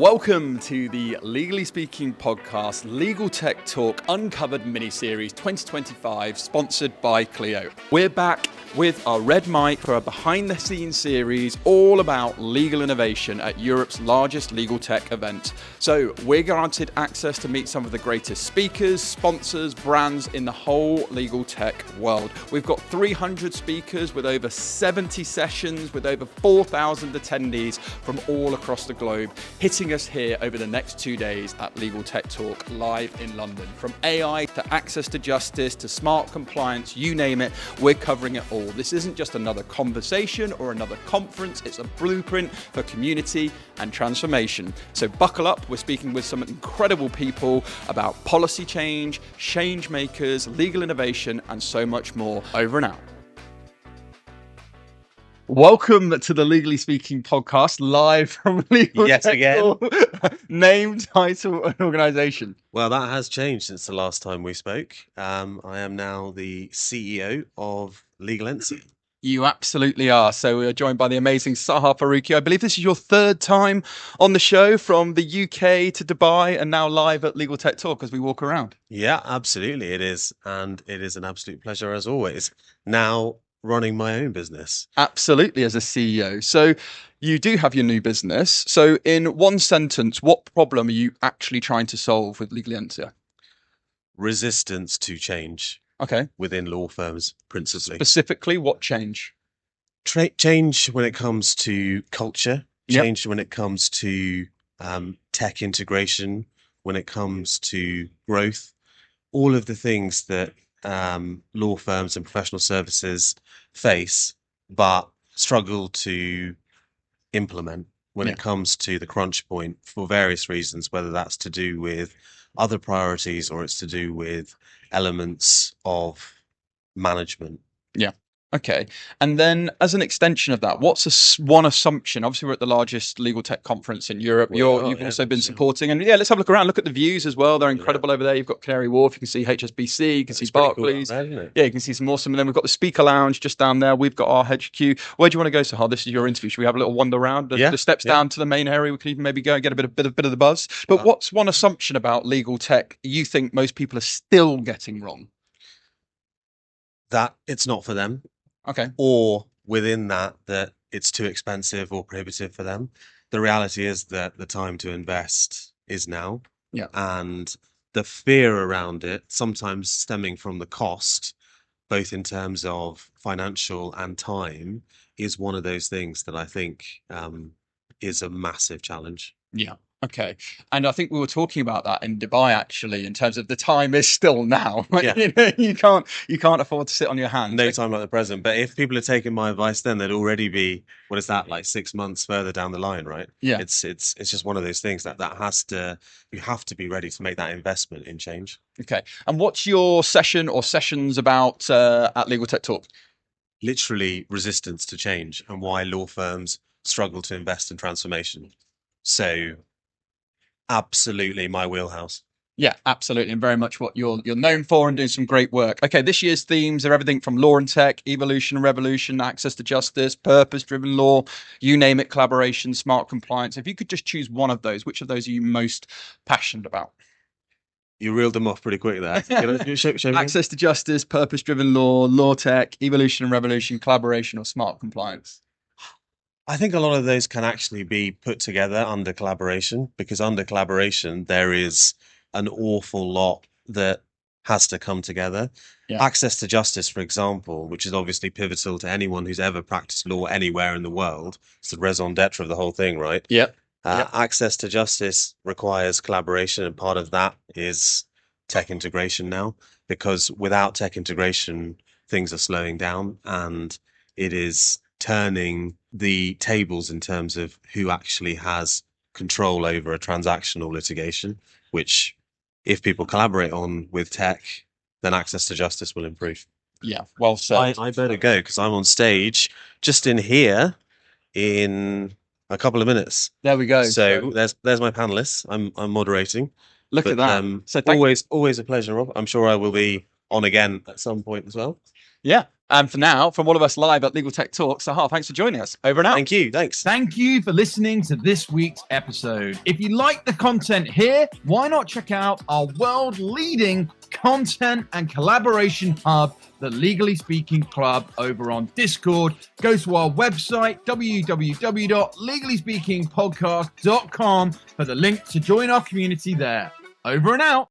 Welcome to the Legally Speaking podcast, Legal Tech Talk Uncovered mini-series 2025, sponsored by Clio. We're back with our red mic for a behind-the-scenes series all about legal innovation at Europe's largest legal tech event. So we're granted access to meet some of the greatest speakers, sponsors, brands in the whole legal tech world. We've got 300 speakers with over 70 sessions with over 4,000 attendees from all across the globe, hitting us here over the next 2 days at Legal Tech Talk live in London. From AI to access to justice to smart compliance, you name it, we're covering it all. This isn't just another conversation or another conference, it's a blueprint for community and transformation. So buckle up, we're speaking with some incredible people about policy change makers, legal innovation, and so much more. Over and out. Welcome to the Legally Speaking podcast, live from Legal Yes, Tech again. Talk. Name, title, and organisation. Well, that has changed since the last time we spoke. I am now the CEO of LegalNC. You absolutely are. So we are joined by the amazing Sahar Farooqi. I believe this is your third time on the show, from the UK to Dubai and now live at Legal Tech Talk as we walk around. Yeah, absolutely it is. And it is an absolute pleasure as always. Now running my own business. Absolutely, as a CEO. So you do have your new business. So in one sentence, what problem are you actually trying to solve with Legalencia? Resistance to change. Okay. Within law firms, principally. Specifically, what change? Change when it comes to culture, change when it comes to tech integration, when it comes to growth, all of the things that law firms and professional services face, but struggle to implement when it comes to the crunch point for various reasons, whether that's to do with other priorities or it's to do with elements of management. Yeah. Okay. And then as an extension of that, what's one assumption? Obviously, we're at the largest legal tech conference in Europe. You've also been supporting. And let's have a look around. Look at the views as well. They're incredible over there. You've got Canary Wharf. You can see HSBC. You can see Barclays. Cool there, yeah, you can see some awesome. And then we've got the speaker lounge just down there. We've got our HQ. Where do you want to go, Sahar? This is your interview. Should we have a little wander around? The steps down to the main area. We can even maybe go and get a bit of the buzz. But what's one assumption about legal tech you think most people are still getting wrong? That it's not for them. Okay. Or within that it's too expensive or prohibitive for them. The reality is that the time to invest is now. Yeah. And the fear around it, sometimes stemming from the cost, both in terms of financial and time, is one of those things that I think is a massive challenge. Yeah. Okay. And I think we were talking about that in Dubai, actually, in terms of the time is still now. Yeah. You can't afford to sit on your hands. No time like the present. But if people are taking my advice, then they'd already be, what is that, like 6 months further down the line, right? Yeah. It's just one of those things you have to be ready to make that investment in change. Okay. And what's your session or sessions about at Legal Tech Talk? Literally resistance to change and why law firms struggle to invest in transformation. So absolutely my wheelhouse. Yeah, absolutely. And very much what you're known for and doing some great work. Okay, this year's themes are everything from law and tech, evolution and revolution, access to justice, purpose-driven law, you name it, collaboration, smart compliance. If you could just choose one of those, which of those are you most passionate about? You reeled them off pretty quick there. Show me. Access to justice, purpose-driven law, law tech, evolution and revolution, collaboration, or smart compliance. I think a lot of those can actually be put together under collaboration, because under collaboration, there is an awful lot that has to come together. Yeah. Access to justice, for example, which is obviously pivotal to anyone who's ever practiced law anywhere in the world. It's the raison d'etre of the whole thing, right? Yep. Access to justice requires collaboration, and part of that is tech integration now, because without tech integration, things are slowing down, and it is turning the tables in terms of who actually has control over a transactional litigation, which if people collaborate on with tech, then access to justice will improve. Yeah, well said. I better go because I'm on stage just in here in a couple of minutes. There we go. So there's my panelists. I'm moderating. Look at that. So always a pleasure, Rob. I'm sure I will be on again at some point as well. Yeah, And for now, from all of us live at Legal Tech Talk, Sahar, thanks for joining us. Over and out. Thank you. Thanks. Thank you for listening to this week's episode. If you like the content here, why not check out our world-leading content and collaboration hub, the Legally Speaking Club, over on Discord. Go to our website, www.legallyspeakingpodcast.com, for the link to join our community there. Over and out.